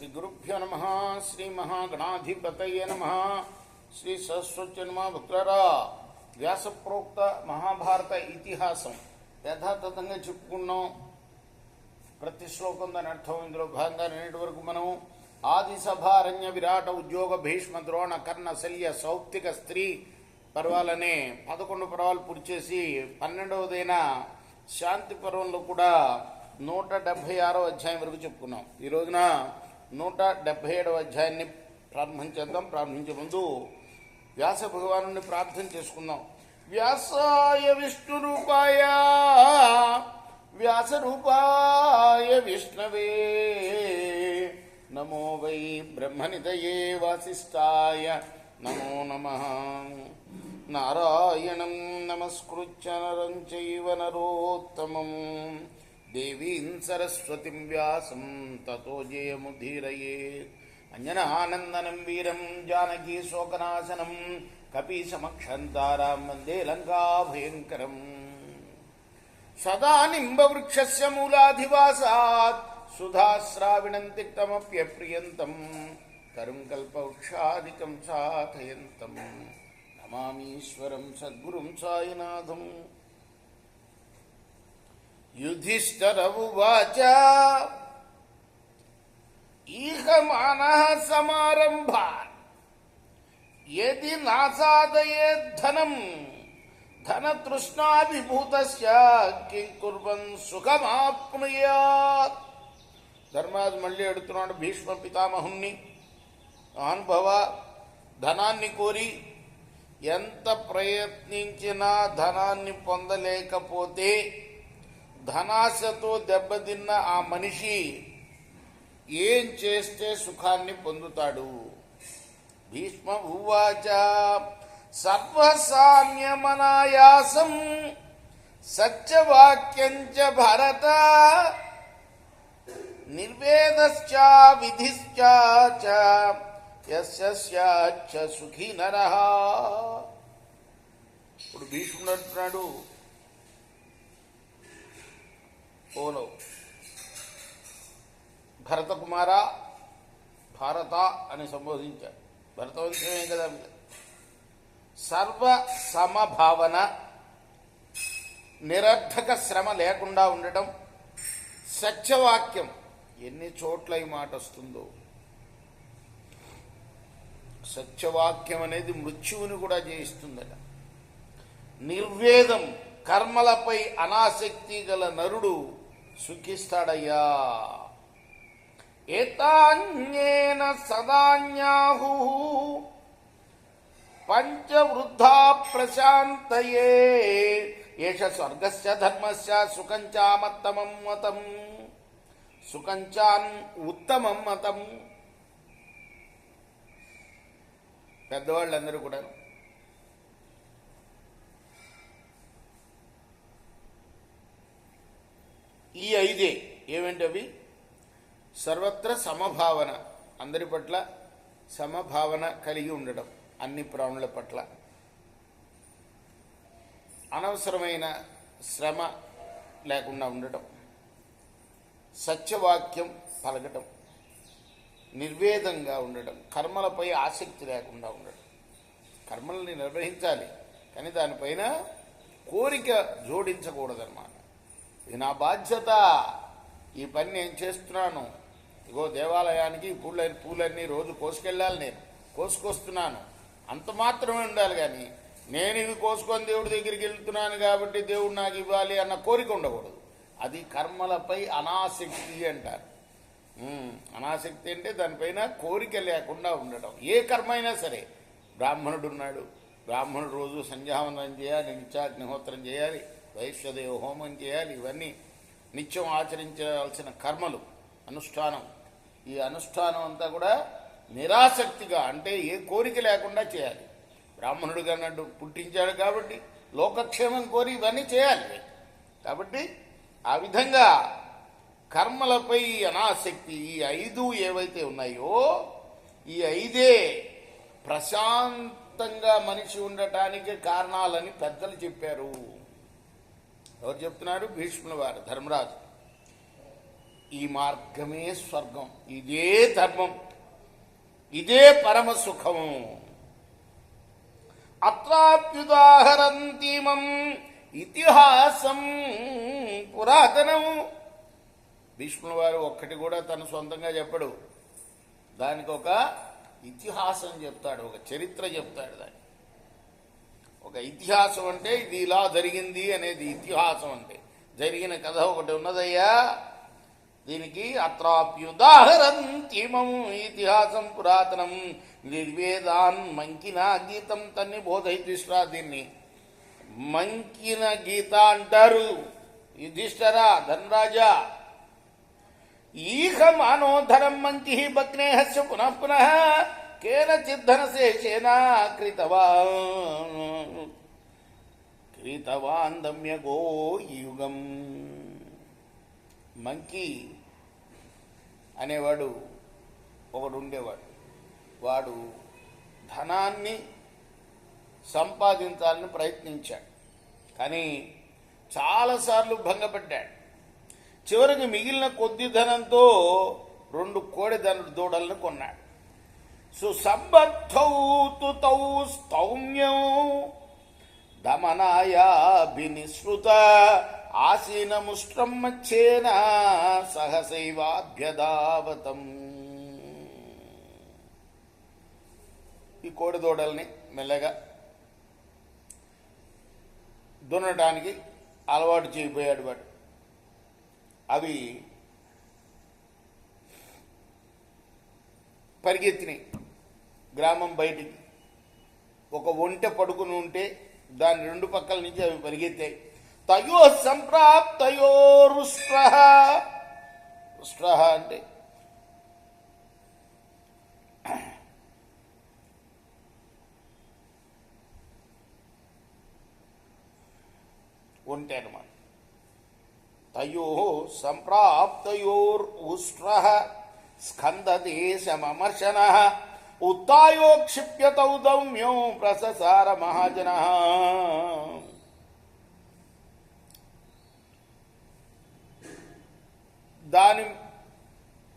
శ్రీ గురుభ్యో నమ. శ్రీ మహాగణాధిపతయ నమ. శ్రీ సరస్వతి నమ. భక్తులారా, వ్యాసప్రోక్త మహాభారత ఇతిహాసం యథాతథంగా చెప్పుకున్నాం. ప్రతి శ్లోకం దాని అర్థం ఇందులో భాగంగా నేటి వరకు మనం ఆది సభారణ్య విరాట ఉద్యోగ భీష్మ ద్రోణ కర్ణ శల్య సౌప్తిక స్త్రీ పర్వాలనే 11 పర్వాలు పూర్తి చేసి 12వదైన శాంతి పర్వంలో కూడా 176వ అధ్యాయం వరకు చెప్పుకున్నాం. ఈ రోజున 177వ అధ్యాయాన్ని ప్రారంభించేద్దాం. ప్రారంభించే ముందు వ్యాస భగవాను ప్రార్థన చేసుకుందాం. వ్యాసాయ విష్ణు రూపాయ వ్యాస రూపాయ విష్ణవే నమో వై బ్రహ్మనిధయే వాసిష్ఠాయ నమో నమః. నారాయణం నమస్కృత్య నరం చైవ నరోత్తమం దేవీం సరస్వతిం వ్యాసం తతో జయముదీరయేత్. అంజనానందనం వీరం జానకీ శోకనాశనం కపీశమక్షంతారాం వందే లంకాభయంకరం. సదా నింబవృక్షస్య మూలాధివాసాత్ సుధాశ్రావిణం తిక్తమప్యప్రియంతం కరుం కల్పవృక్షాదికం సాధయంతం నమామీశ్వరం సద్గురుం సాయినాథం. యుధిష్ఠిర ఉవాచ ఈహ మానః సమారంభాన్ యది నాసాదయేద్ధనం ధనతృష్ణాభిభూతస్య కిం కుర్వన్ సుఖమాప్నుయాత్. ధర్మరాజు మళ్ళీ అడుగుతున్నాడు భీష్మ పితామహుణ్ణి, అనుభవ ధనాన్ని కోరి ఎంత ప్రయత్నించినా ధనాన్ని పొందలేకపోతే ధనాశతో దెబ్బతిన్న ఆ మనిషి ఏం చేస్తే సుఖాన్ని పొందుతాడు? భీష్మ ఉవాచ సర్వసామ్యమనాయాసం సత్యవాక్యంచ భరత నిర్వేదశ్చ విధిశ్చ యస్య సుఖీ నరః. ఇప్పుడు భీష్ముడు అంటున్నాడు, ఓలో భరత కుమార, భారత అని సంబోధించాడు. భరతవంశమే కదా. సర్వ సమభావన, నిరర్థక శ్రమ లేకుండా ఉండటం, సత్యవాక్యం. ఎన్ని చోట్ల ఈ మాట వస్తుందో. సత్యవాక్యం అనేది మృత్యువుని కూడా జయిస్తుందట. నిర్వేదం, కర్మలపై అనాసక్తి గల నరుడు సుఖిస్తాడయ్యా. ఏతాన్యేన సదాన్యాహు పంచవృద్ధా ప్రశాంతయే ఏష స్వర్గస్య ధర్మస్య సుఖంచామత్తమం మతం సుఖంచాన్ ఉత్తమం మతం. పెద్దవాళ్ళందరూ కూడా ఈ 5 ఏమేంటవి? సర్వత్ర సమభావన, అందరి పట్ల సమభావన కలిగి ఉండడం, అన్ని ప్రాణుల పట్ల అనవసరమైన శ్రమ లేకుండా ఉండటం, సత్యవాక్యం పలకటం, నిర్వేదంగా ఉండడం, కర్మలపై ఆసక్తి లేకుండా ఉండడం. కర్మల్ని నిర్వహించాలి కానీ దానిపైన కోరిక జోడించకూడదన్నమాట. ఇది నా బాధ్యత, ఈ పని నేను చేస్తున్నాను, ఇగో దేవాలయానికి పూలన్నీ రోజు కోసుకెళ్ళాలి, నేను కోసుకొస్తున్నాను అంత మాత్రమే ఉండాలి. కానీ నేను ఇవి కోసుకొని దేవుడి దగ్గరికి వెళ్తున్నాను కాబట్టి దేవుడు నాకు ఇవ్వాలి అన్న కోరిక ఉండకూడదు. అది కర్మలపై అనాసక్తి అంటారు. అనాసక్తి అంటే దానిపైన కోరిక లేకుండా ఉండటం. ఏ కర్మ అయినా సరే, బ్రాహ్మణుడు ఉన్నాడు, బ్రాహ్మణుడు రోజు సంధ్యావందనం చేయాలి, నిత్యాగ్నిహోత్రం చేయాలి, వైశ్వదేవ హోమం చేయాలి. ఇవన్నీ నిత్యం ఆచరించాల్సిన కర్మలు, అనుష్ఠానం. ఈ అనుష్ఠానం అంతా కూడా నిరాసక్తిగా, అంటే ఏ కోరిక లేకుండా చేయాలి. బ్రాహ్మణుడిగా నన్ను పుట్టించాడు కాబట్టి లోకక్షేమం కోరి ఇవన్నీ చేయాలి. కాబట్టి ఆ విధంగా కర్మలపై అనాసక్తి, ఈ 5 ఏవైతే ఉన్నాయో ఈ 5 ప్రశాంతంగా మనిషి ఉండటానికి కారణాలని పెద్దలు చెప్పారు. ఎవరు చెప్తున్నారు? భీష్ముల వారు, ధర్మరాజు. ఈ మార్గమే స్వర్గం, ఇదే ధర్మం, ఇదే పరమ సుఖము. అత్రాప్యుదాహరంతిమం ఇతిహాసం పురాతనం. భీష్ముల వారు ఒక్కటి కూడా తను సొంతంగా చెప్పడు, దానికి ఒక ఇతిహాసం చెప్తాడు, ఒక చరిత్ర చెప్తాడు. దానికి ఒక ఇతిహాసం అంటే ఇది ఇలా జరిగింది అనేది ఇతిహాసం. అంటే జరిగిన కథ ఒకటి ఉన్నదయ్యా, దీనికి అత్రాప్యుదాహరంతిమం ఇతిహాసం పురాతనం నిర్వేదాన్ మంకిన గీతం తన్ని బోధయితిష్ట. దీన్ని మంకిన గీత అంటారు. యుధిష్ఠరా, ధనరాజా, ఈహ మానోధరం మంకి భగ్నేహస్య పునః పునః కేనచిద్ధనశేషేన కృతవాన్ దమ్యగో యుగం. మంకి అనేవాడు ఒకడు ఉండేవాడు. వాడు ధనాన్ని సంపాదించాలని ప్రయత్నించాడు, కానీ చాలాసార్లు భంగపడ్డాడు. చివరికి మిగిలిన కొద్ది ధనంతో 2 కోడి దూడలను కొన్నాడు. సుసంబద్ధౌ తుతౌ స్తౌమ్యం దమనాయాభినిసృత ఆసీనముష్ట్రం మచ్చేన సహసైవాభ్యదావతం. ఈ కోడి దూడల్ని మెల్లగా దున్నటానికి అలవాటు చేయబోయాడు వాడు. అవి పరిగెత్తినాయి గ్రామం బయటికి. ఒక ఒంటె పడుకుని ఉంటే దాని 2 పక్కల నుంచి అవి పరిగెత్తాయి. తయో సంప్రాప్తయోరుష్ట్ర. రుష్ట్ర అంటే ఒంటె అన్నమాట. తయో సంప్రాప్తయోరుష్ట్ర స్కందదేశమమర్శన ఉత్తాయోక్షిప్యతౌ దౌమ్యో ప్రససార మహాజన. దాని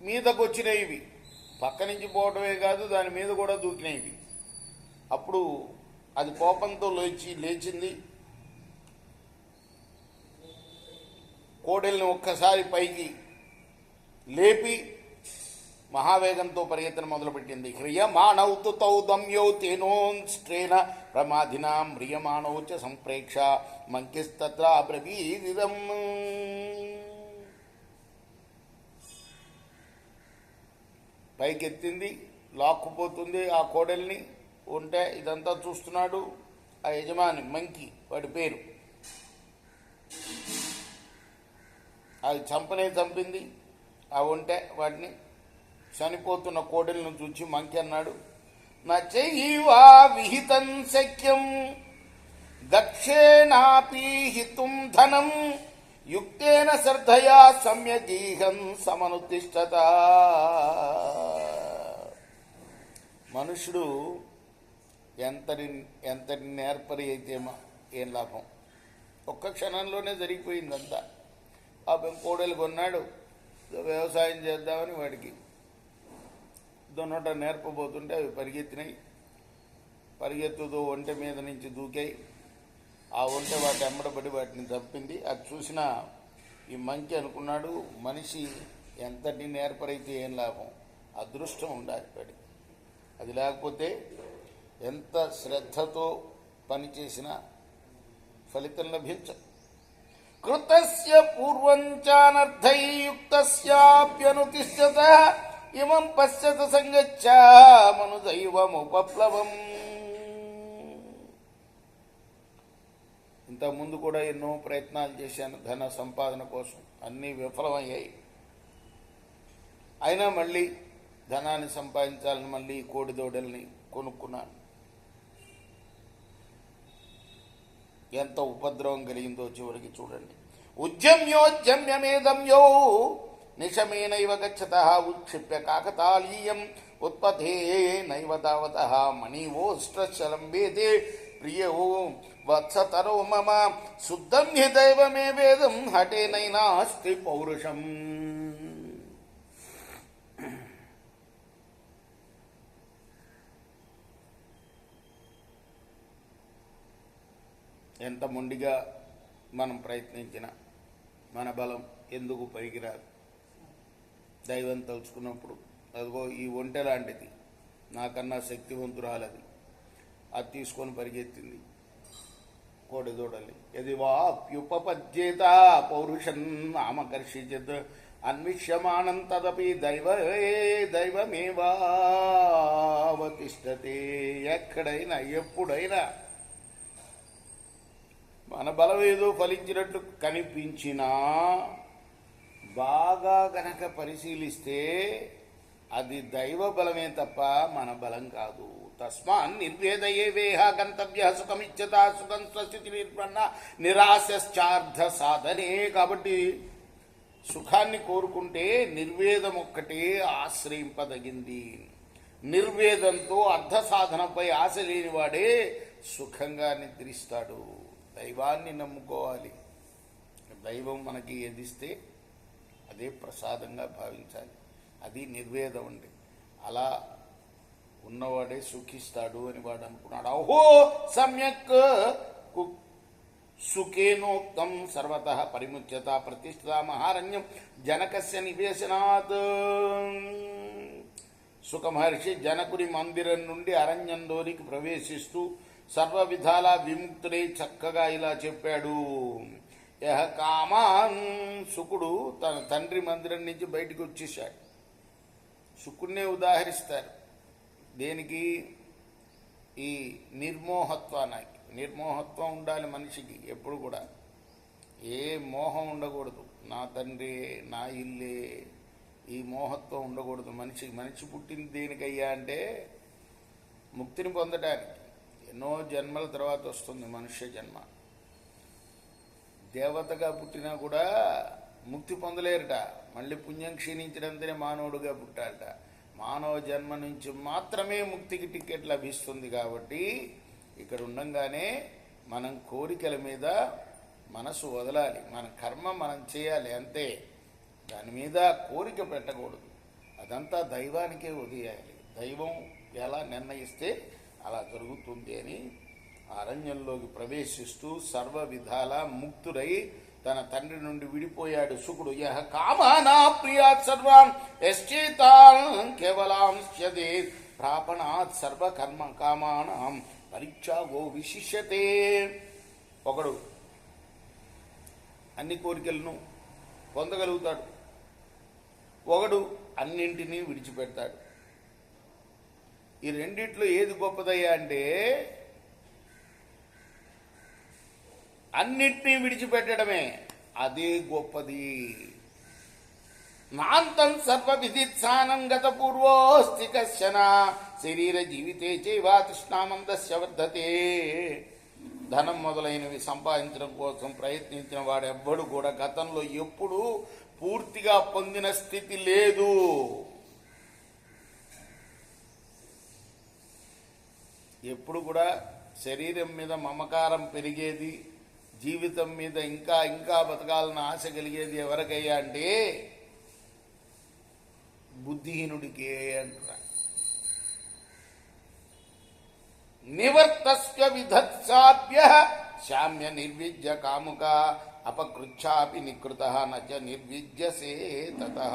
మీదకు వచ్చినవి పక్క నుంచి పోవటమే కాదు, దాని మీద కూడా దూకినవి. అప్పుడు అది కోపంతో లేచింది. కోడెల్ని ఒక్కసారి పైకి లేపి మహావేగంతో పరిగెత్తన మొదలుపెట్టింది. హ్రియమాణౌతు తౌ దమ్యౌ తేనోన్స్ట్రేణ ప్రమాధినా మ్రియమాణౌ చ సంప్రేక్ష మంకిస్తత్ర బ్రవీదిదం. పైకెత్తింది, లాక్కుపోతుంది ఆ కోడెల్ని. ఉంటే ఇదంతా చూస్తున్నాడు ఆ యజమాని, మంకి వాడి పేరు. అది చంపింది ఆ ఒంటె వాటిని. చనిపోతున్న కోడెలను చూచి మంకి అన్నాడు, నచైవా విహితం శక్యం దక్షేణాపీహితుం ధనం యుక్తేన శ్రద్ధయా సమ్యగీహం సమనుతిష్టత. మనుషుడు ఎంతటి నేర్పరి అయితే ఏం లాభం. ఒక్క క్షణంలోనే జరిగిపోయిందంతా. ఆ కోడలు కొన్నాడు, వ్యవసాయం చేద్దామని వాడికి దున్నట నేర్పబోతుంటే అవి పరిగెత్తినాయి. పరిగెత్తుతో ఒంటె మీద నుంచి దూకాయి. ఆ ఒంటె వాటి ఎమ్మడబడి వాటిని చంపింది. అది చూసిన ఈ మంకి అనుకున్నాడు, మనిషి ఎంతటి నేర్పరైతే ఏం లాభం, అదృష్టం ఉండాలి వాడికి. అది లేకపోతే ఎంత శ్రద్ధతో పనిచేసినా ఫలితం లభించదు. కృతస్య పూర్వంచానర్థైయుక్తస్యాప్యనుతిష్ఠత ఇమం పశ్యత సంగచ్చ మనుదైవముపప్లవం. ఇంతకుముందు కూడా ఎన్నో ప్రయత్నాలు చేశాను ధన సంపాదన కోసం, అన్నీ విఫలమయ్యాయి. అయినా మళ్ళీ ధనాన్ని సంపాదించాలని మళ్ళీ కోడి దూడల్ని కొనుక్కున్నాను. ఎంత ఉపద్రవం కలిగిందో చివరికి చూడండి. ఉద్యమ్యోద్యమ్యమేదమ్యో నిశమేనైవ గచ్చతః ఉత్క్షిప్య కాకతాళీయం ఉత్పథే నైవ తావతః మణివోష్ట్రశలం వేదే ప్రియో వత్సతరో మమ శుద్ధం హి దైవమే వేదం హటేనైనాస్తి పౌరుషం. ఎంత మొండిగా మనం ప్రయత్నించినా మన బలం ఎందుకు పనికిరాదు. దైవం తలుచుకున్నప్పుడు అదిగో ఈ ఒంటె లాంటిది, నాకన్నా శక్తివంతురాలది, అది తీసుకొని పరిగెత్తింది కోడి దూడలి. యది వాప్యుపపద్యేత పౌరుషం నామకర్షిచిత్ అన్విష్యమానం తదపి దైవమేవావతిష్టతే. ఎక్కడైనా ఎప్పుడైనా మన బలం ఏదో ఫలించినట్లు కనిపించినా బాగా గనక పరిశీలిస్తే అది దైవ బలమే తప్ప మన బలం కాదు. తస్మాన్ నిర్వేదయే వేహ గంతవ్య సుఖమిచ్చత సుఖం స్వస్థితి నిర్పన్న నిరాశార్థ సాధనే. కాబట్టి సుఖాన్ని కోరుకుంటే నిర్వేదం ఒక్కటే ఆశ్రయింపదగింది. నిర్వేదంతో అర్ధ సాధనపై ఆశ లేనివాడే సుఖంగా నిద్రిస్తాడు. దైవాన్ని నమ్ముకోవాలి. దైవం మనకి ఎదిస్తే అదే ప్రసాదంగా భావించాలి. అది నిర్వేదం అండి. అలా ఉన్నవాడే సుఖిస్తాడు అని వాడు అనుకున్నాడు. అహో సమ్యక్ సుఖేనోక్తం సర్వతః పరిముచ్యత ప్రతిష్ఠిత మహారణ్యం జనకస్య నివేశనాత్. సుఖ మహర్షి జనకుని మందిరం నుండి అరణ్యంలోనికి ప్రవేశిస్తూ సర్వ విధాల విముక్తుడై చక్కగా ఇలా చెప్పాడు. యహ కామాన్. శుకుడు తన తండ్రి మందిరం నుంచి బయటికి వచ్చేశాడు. శుకుడినే ఉదాహరిస్తారు దేనికి? ఈ నిర్మోహత్వానికి. నిర్మోహత్వం ఉండాలి మనిషికి ఎప్పుడు కూడా. ఏ మోహం ఉండకూడదు. నా తండ్రి, నా ఇల్లే, ఈ మోహత్వం ఉండకూడదు మనిషికి. మనిషి పుట్టింది దేనికయ్యా అంటే ముక్తిని పొందడానికి. ఎన్నో జన్మల తర్వాత వస్తుంది మనుష్య జన్మ. దేవతగా పుట్టినా కూడా ముక్తి పొందలేరట. మళ్ళీ పుణ్యం క్షీణించడంతోనే మానవుడుగా పుట్టారట. మానవ జన్మ నుంచి మాత్రమే ముక్తికి టికెట్ లభిస్తుంది. కాబట్టి ఇక్కడ ఉండంగానే మనం కోరికల మీద మనసు వదలాలి. మన కర్మ మనం చేయాలి అంతే. దాని మీద కోరిక పెట్టకూడదు. అదంతా దైవానికే వదిలేయాలి. దైవం ఎలా నిర్ణయిస్తే అలా జరుగుతుంది అని అరణ్యంలోకి ప్రవేశిస్తూ సర్వ విధాల ముక్తుడై తన తండ్రి నుండి విడిపోయాడు శుకుడు. యహ కామానా ప్రియాత్ సర్వాన్ యశ్చేతాన్ కేవలాంశ్యతే ప్రాపణాత్ సర్వ కర్మ కామానాం పరీక్షాగో విశిష్యతే. ఒకడు అన్ని కోరికలను పొందగలుగుతాడు, ఒకడు అన్నింటినీ విడిచిపెడతాడు. ఈ రెండిట్లో ఏది గొప్పదయ్యా అంటే అన్నిటినీ విడిచిపెట్టడమే. అదే గొప్పది. నాంతం సర్వ విదిత్సానం గత పూర్వోస్తి కశ్చన శరీర జీవితే చైవా తృష్ణామందస్య వర్ధతే. ధనం మొదలైనవి సంపాదించడం కోసం ప్రయత్నించిన వాడెవ్వడు కూడా గతంలో ఎప్పుడూ పూర్తిగా పొందిన స్థితి లేదు. ఎప్పుడు కూడా శరీరం మీద మమకారం పెరిగేది, జీవితం మీద ఇంకా ఇంకా బతకాలన్న ఆశ కలిగేది ఎవరికయ్యా అంటే బుద్ధిహీనుడికే అంటున్నా. నివర్తస్య విధత్సాభ్య శామ్య నిర్విజ్య కాముక అపకృచ్ఛాపి నికృత నచ నిర్విజ్యసే తతః.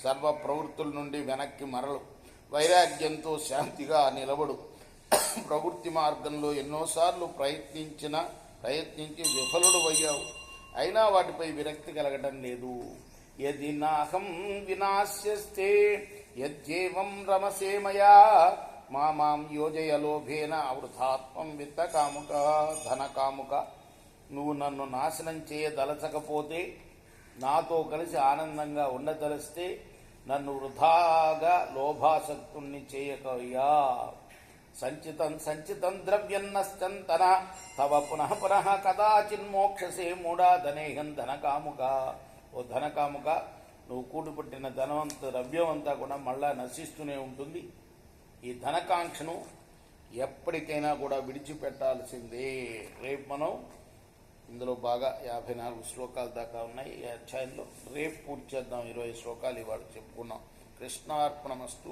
సర్వ ప్రవృత్తుల నుండి వెనక్కి మరలు, వైరాగ్యంతో శాంతిగా నిలబడు. ప్రవృత్తి మార్గంలో ఎన్నోసార్లు ప్రయత్నించి విఫలుడు అయ్యావు. అయినా వాటిపై విరక్తి కలగటం లేదు. యది నాహం వినాశ్యస్తే యజ్జేవం రమసే మయా మాం యోజయ లోభేన అవృథాత్మం విత్త కాముక ధన కాముక. నువ్వు నన్ను నాశనం చేయదలచకపోతే, నాతో కలిసి ఆనందంగా ఉండదలిస్తే నన్ను వృధాగా లోభాసక్తుణ్ణి చేయకయ్యా. సంచితం ద్రవ్యన్నశ్చంతన తవ పునః పునః కదాచిన్మోక్షసే మూఢా ధనేహం ధనకాముక. ఓ ధనకాముక, నువ్వు కూడుపట్టిన ద్రవ్యం అంతా కూడా మళ్ళా నశిస్తూనే ఉంటుంది. ఈ ధనకాంక్షను ఎప్పటికైనా కూడా విడిచిపెట్టాల్సిందే. రేపు మనం ఇందులో బాగా 54 శ్లోకాల దాకా ఉన్నాయి ఈ అధ్యాయంలో. రేపు పూర్తి చేద్దాం. 20 శ్లోకాలు ఇవాళ చెప్పుకున్నాం. కృష్ణార్పణమస్తు.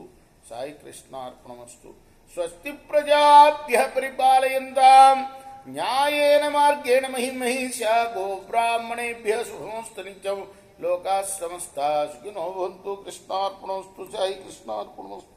సాయి కృష్ణార్పణమస్తు. స్వస్తి ప్రజాభ్యః పరిపాలయంతాం న్యాయేన మార్గేణ మహిమహిషా గోబ్రాహ్మణేభ్య శుభమస్తు నిత్యం లోకా సమస్తా సుఖినో భవంతు. కృష్ణార్పణమస్తు. సాయి కృష్ణార్పణమస్తు.